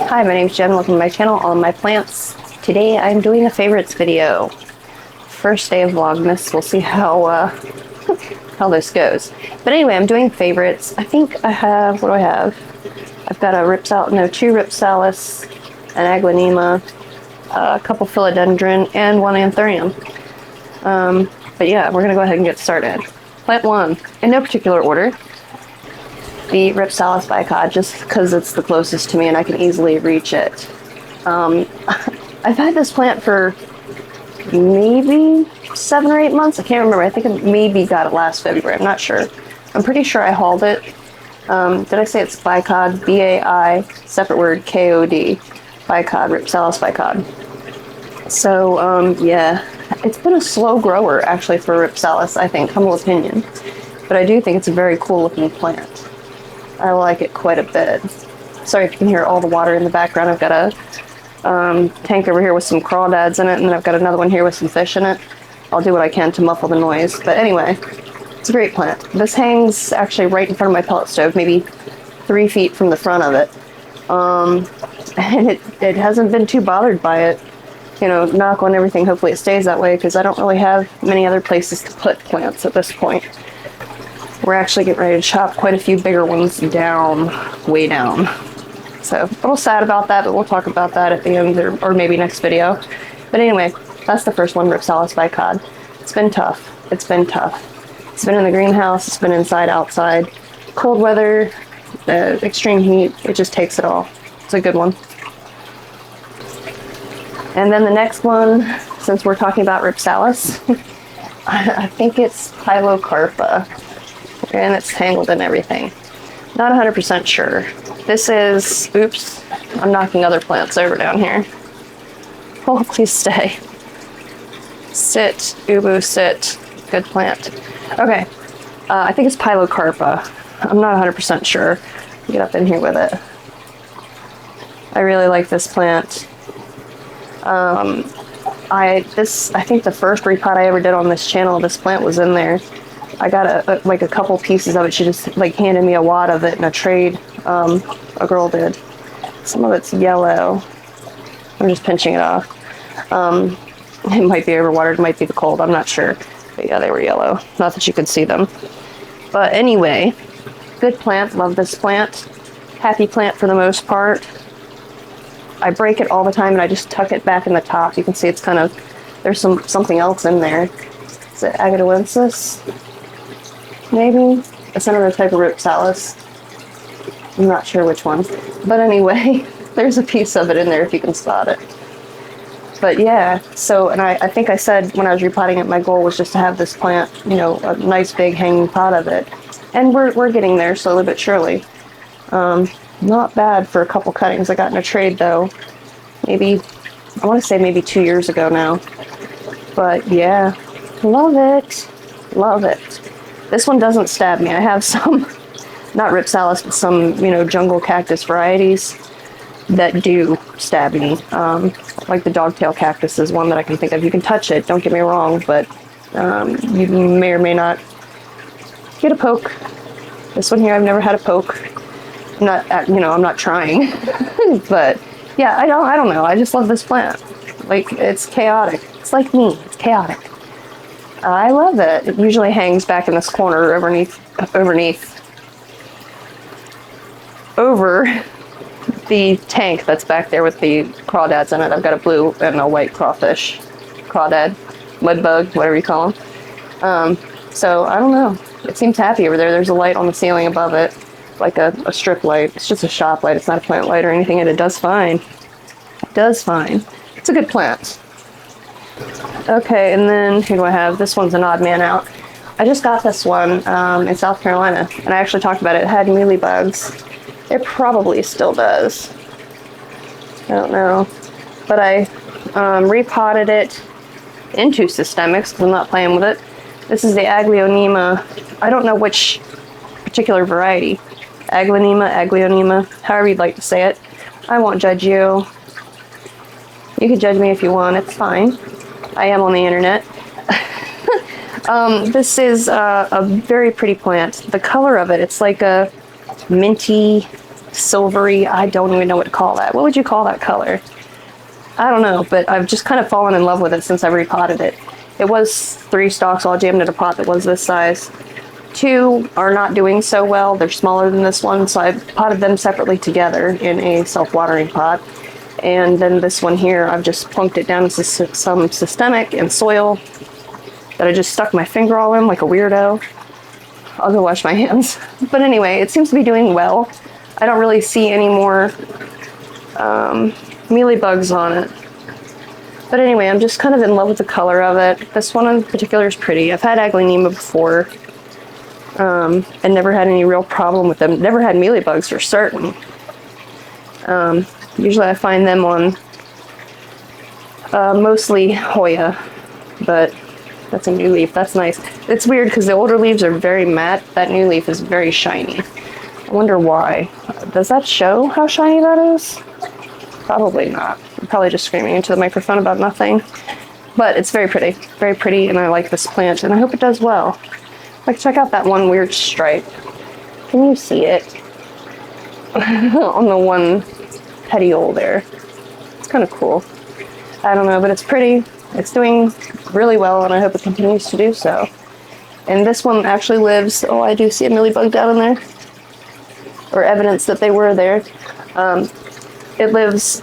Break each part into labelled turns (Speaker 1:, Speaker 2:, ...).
Speaker 1: Hi, my name's Jen. Welcome to my channel, All My Plants. Today I'm doing a favorites video. First day of Vlogmas. We'll see how how this goes. But anyway, I'm doing favorites. I think I have, what do I have? I've got two Ripsalis, an Aglaonema, a couple Philodendron, and one Anthurium. But yeah, we're gonna go ahead and get started. Plant 1, in no particular order. The Ripsalis bicod, just because it's the closest to me and I can easily reach it. I've had this plant for maybe 7 or 8 months. I can't remember. I think I maybe got it last February. I'm not sure. I'm pretty sure I hauled it. Did I say it's bicod? B-A-I, separate word, K-O-D. Bicod, Ripsalis bicod. So, yeah. It's been a slow grower, actually, for Ripsalis, I think. Humble opinion. But I do think it's a very cool looking plant. I like it quite a bit. Sorry if you can hear all the water in the background. I've got a tank over here with some crawdads in it, and then I've got another one here with some fish in it. I'll do what I can to muffle the noise. But anyway, it's a great plant. This hangs actually right in front of my pellet stove, maybe 3 feet from the front of it. And it hasn't been too bothered by it. You know, knock on everything, hopefully it stays that way, because I don't really have many other places to put plants at this point. We're actually getting ready to chop quite a few bigger ones down, way down. So, a little sad about that, but we'll talk about that at the end, or maybe next video. But anyway, that's the first one, Ripsalis bicod. It's been tough. It's been tough. It's been in the greenhouse, it's been inside, outside. Cold weather, extreme heat, it just takes it all. It's a good one. And then the next one, since we're talking about Ripsalis, I think it's Pilocarpa. And it's tangled in everything. Not 100% sure. This is, oops, I'm knocking other plants over down here. Oh, please stay. Sit, Ubu, sit. Good plant. Okay, I think it's Pilocarpa. I'm not 100% sure. Get up in here with it. I really like this plant. I think the first repot I ever did on this channel, this plant was in there. I got a couple pieces of it. She just like handed me a wad of it in a trade. A girl did. Some of it's yellow. I'm just pinching it off. It might be overwatered, it might be the cold, I'm not sure. But yeah, they were yellow. Not that you could see them. But anyway, good plant. Love this plant. Happy plant for the most part. I break it all the time and I just tuck it back in the top. You can see it's kind of, there's something else in there. Is it Agadoensis? Maybe? It's another type of Ripsalis. I'm not sure which one. But anyway, there's a piece of it in there if you can spot it. But yeah, so, and I think I said when I was repotting it, my goal was just to have this plant, you know, a nice big hanging pot of it. And we're getting there slowly but surely. Not bad for a couple cuttings I got in a trade though. Maybe, I want to say maybe 2 years ago now. But yeah, love it. Love it. This one doesn't stab me. I have some, not Ripsalis, but some, you know, jungle cactus varieties that do stab me. Like the dogtail cactus is one that I can think of. You can touch it, don't get me wrong, but you may or may not get a poke. This one here, I've never had a poke. I'm not, you know, I'm not trying. But yeah, I don't know. I just love this plant. Like, it's chaotic. It's like me. It's chaotic. I love it. It usually hangs back in this corner over the tank that's back there with the crawdads in it. I've got a blue and a white crawfish, crawdad, mud bug, whatever you call them. So I don't know. It seems happy over there. There's a light on the ceiling above it, like a strip light. It's just a shop light. It's not a plant light or anything, and it does fine. It does fine. It's a good plant. Okay, and then who do I have? This one's an odd man out. I just got this one in South Carolina, and I actually talked about it. It had mealybugs. It probably still does. I don't know. But I repotted it into systemics because I'm not playing with it. This is the Aglaonema. I don't know which particular variety. Aglaonema, however you'd like to say it. I won't judge you. You can judge me if you want, it's fine. I am on the internet. This is a very pretty plant. The color of it, it's like a minty silvery, I don't even know what to call that. What would you call that color? I don't know, but I've just kind of fallen in love with it since I repotted it. It was 3 stalks all jammed in a pot that was this size. 2 are not doing so well. They're smaller than this one, so I potted them separately together in a self-watering pot. And then this one here, I've just plunked it down into some systemic and soil that I just stuck my finger all in like a weirdo. I'll go wash my hands. But anyway, it seems to be doing well. I don't really see any more mealybugs on it. But anyway, I'm just kind of in love with the color of it. This one in particular is pretty. I've had Aglaonema before and never had any real problem with them. Never had mealybugs for certain. Usually I find them on mostly Hoya, but that's a new leaf. That's nice. It's weird because the older leaves are very matte. That new leaf is very shiny. I wonder why. Does that show how shiny that is? Probably not. I'm probably just screaming into the microphone about nothing. But it's very pretty, and I like this plant, and I hope it does well. Like, check out that one weird stripe. Can you see it? On the one petiole there. It's kind of cool. I don't know, but it's pretty. It's doing really well, and I hope it continues to do so. And this one actually lives, oh, I do see a mealybug down in there, or evidence that they were there. It lives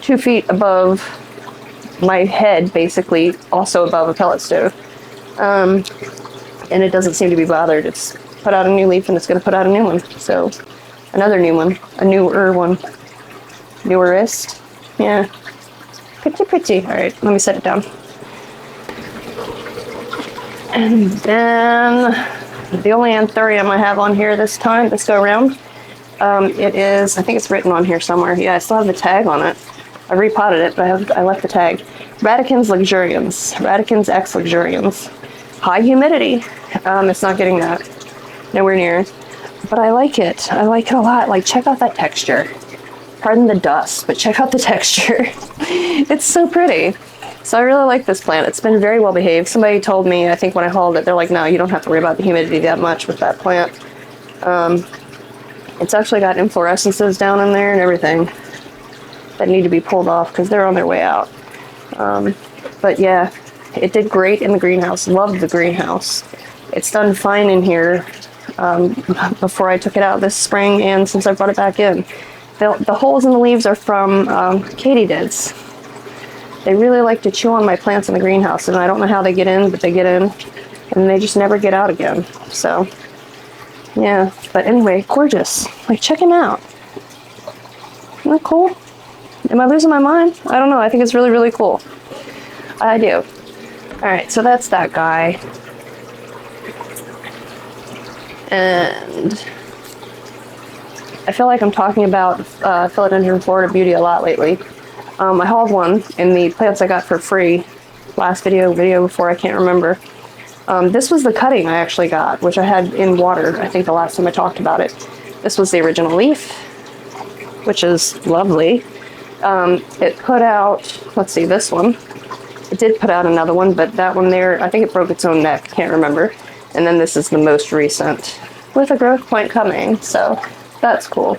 Speaker 1: 2 feet above my head, basically, also above a pellet stove. And it doesn't seem to be bothered. It's put out a new leaf, and it's going to put out a new one. So, another new one, a newer one. Newerest. Yeah. Pretty. Alright, let me set it down. And then the only anthurium I have on here this time, this go around, it is, I think it's written on here somewhere. Yeah, I still have the tag on it. I repotted it, but I left the tag. Radicans luxurians. Radicans X luxurians. High humidity. It's not getting that. Nowhere near. But I like it. I like it a lot. Like, check out that texture. Pardon the dust, but check out the texture. It's so pretty. So I really like this plant. It's been very well behaved. Somebody told me, I think when I hauled it, they're like, no, you don't have to worry about the humidity that much with that plant. It's actually got inflorescences down in there and everything that need to be pulled off because they're on their way out. But yeah, it did great in the greenhouse. Loved the greenhouse. It's done fine in here before I took it out this spring and since I brought it back in. The holes in the leaves are from katydids. They really like to chew on my plants in the greenhouse, and I don't know how they get in, but they get in, and they just never get out again. So, yeah. But anyway, gorgeous. Like, check him out. Isn't that cool? Am I losing my mind? I don't know. I think it's really, really cool. I do. Alright, so that's that guy. And I feel like I'm talking about Philodendron Florida Beauty a lot lately. I hauled one in the plants I got for free last video before, I can't remember. This was the cutting I actually got, which I had in water, I think the last time I talked about it. This was the original leaf, which is lovely. It put out, let's see, this one. It did put out another one, but that one there, I think it broke its own neck, can't remember. And then this is the most recent, with a growth point coming, so that's cool.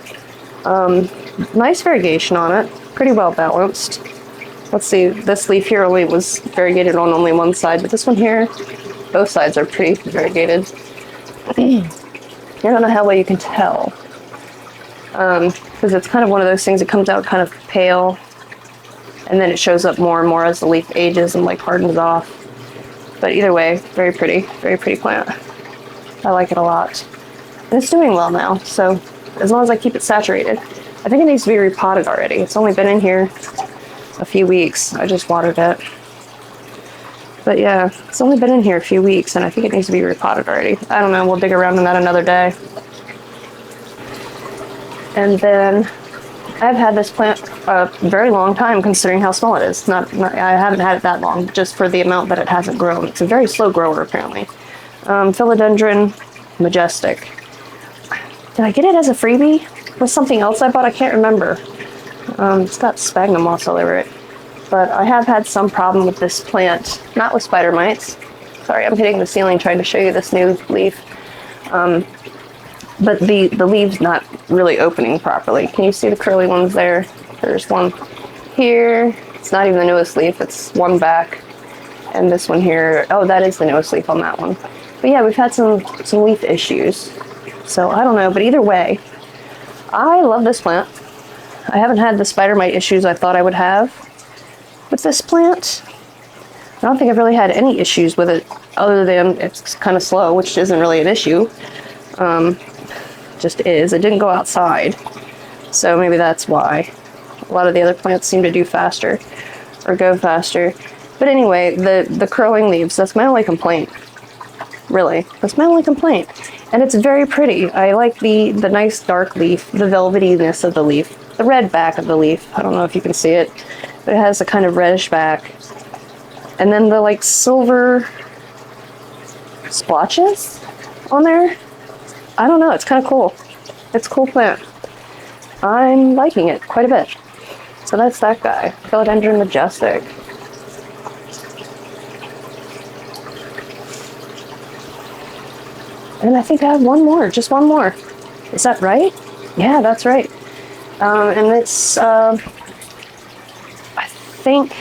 Speaker 1: Nice variegation on it, pretty well balanced. Let's see, this leaf here only was variegated on only one side, but this one here, both sides are pretty variegated. I don't know how well you can tell, because it's kind of one of those things that comes out kind of pale, and then it shows up more and more as the leaf ages and like hardens off. But either way, very pretty plant. I like it a lot. And it's doing well now, so as long as I keep it saturated. I think it needs to be repotted already. It's only been in here a few weeks. I just watered it. But yeah, it's only been in here a few weeks, and I think it needs to be repotted already. I don't know, we'll dig around in that another day. And then I've had this plant a very long time considering how small it is. I haven't had it that long, just for the amount that it hasn't grown. It's a very slow grower apparently. Philodendron Majestic. Did I get it as a freebie? Was something else I bought? I can't remember. It's got sphagnum moss all over it. But I have had some problem with this plant. Not with spider mites. Sorry, I'm hitting the ceiling trying to show you this new leaf. but the leaves not really opening properly. Can you see the curly ones there? There's one here. It's not even the newest leaf. It's one back, and this one here. Oh, that is the newest leaf on that one. But yeah, we've had some leaf issues. So I don't know, but either way, I love this plant. I haven't had the spider mite issues I thought I would have with this plant. I don't think I've really had any issues with it other than it's kind of slow, which isn't really an issue. Just is. It didn't go outside, so maybe that's why. A lot of the other plants seem to do faster or go faster. But anyway, the curling leaves, that's my only complaint. Really, that's my only complaint. And it's very pretty. I like the nice dark leaf, the velvetyness of the leaf, the red back of the leaf. I don't know if you can see it, but it has a kind of reddish back. And then the like silver splotches on there. I don't know, it's kind of cool. It's a cool plant. I'm liking it quite a bit. So that's that guy, Philodendron Majestic. And I think I have one more, just one more. Is that right? Yeah, that's right. And it's, I think,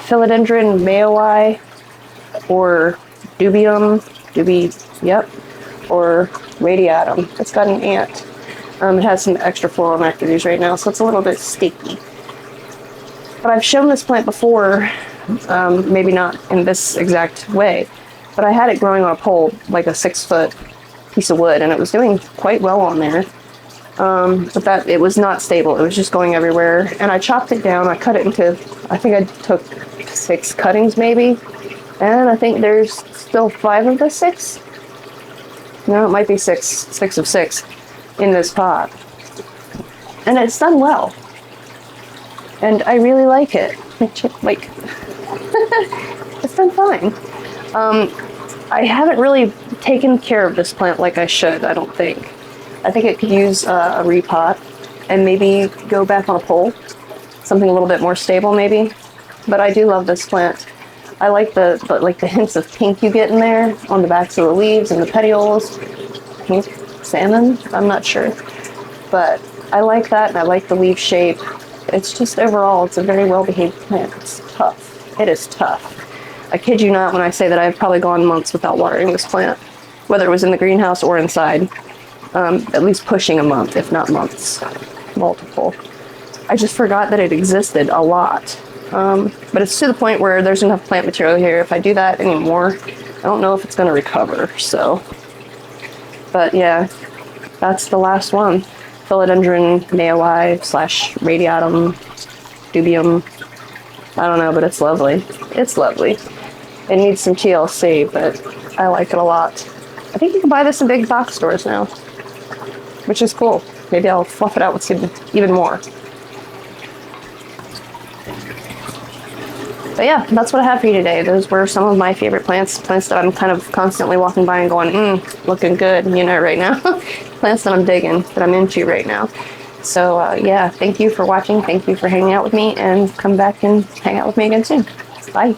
Speaker 1: Philodendron mayoi, or yep, or radiatum. It's got an ant. It has some extra floral nectaries right now, so it's a little bit sticky. But I've shown this plant before, maybe not in this exact way, but I had it growing on a pole, like a 6-foot piece of wood, and it was doing quite well on there. But that it was not stable. It was just going everywhere. And I chopped it down. I cut it into, I think I took 6 cuttings maybe. And I think there's still 5 of the 6. No, it might be 6 of 6 in this pot. And it's done well. And I really like it. Like, it's done fine. I haven't really taken care of this plant like I should, I don't think. I think it could use a repot and maybe go back on a pole. Something a little bit more stable maybe. But I do love this plant. I like the hints of pink you get in there on the backs of the leaves and the petioles. Pink salmon? I'm not sure. But I like that, and I like the leaf shape. It's just overall, it's a very well-behaved plant. It's tough. It is tough. I kid you not when I say that I've probably gone months without watering this plant, whether it was in the greenhouse or inside. At least pushing a month, if not months. Multiple. I just forgot that it existed a lot. But it's to the point where there's enough plant material here. If I do that anymore, I don't know if it's going to recover, so. But yeah, that's the last one. Philodendron mayoi / radiatum, dubium. I don't know, but it's lovely. It's lovely. It needs some TLC, but I like it a lot. I think you can buy this in big box stores now, which is cool. Maybe I'll fluff it out with even more. But yeah, that's what I have for you today. Those were some of my favorite plants that I'm kind of constantly walking by and going, looking good, you know, right now. Plants that I'm digging, that I'm into right now. So yeah, thank you for watching. Thank you for hanging out with me, and come back and hang out with me again soon. Bye.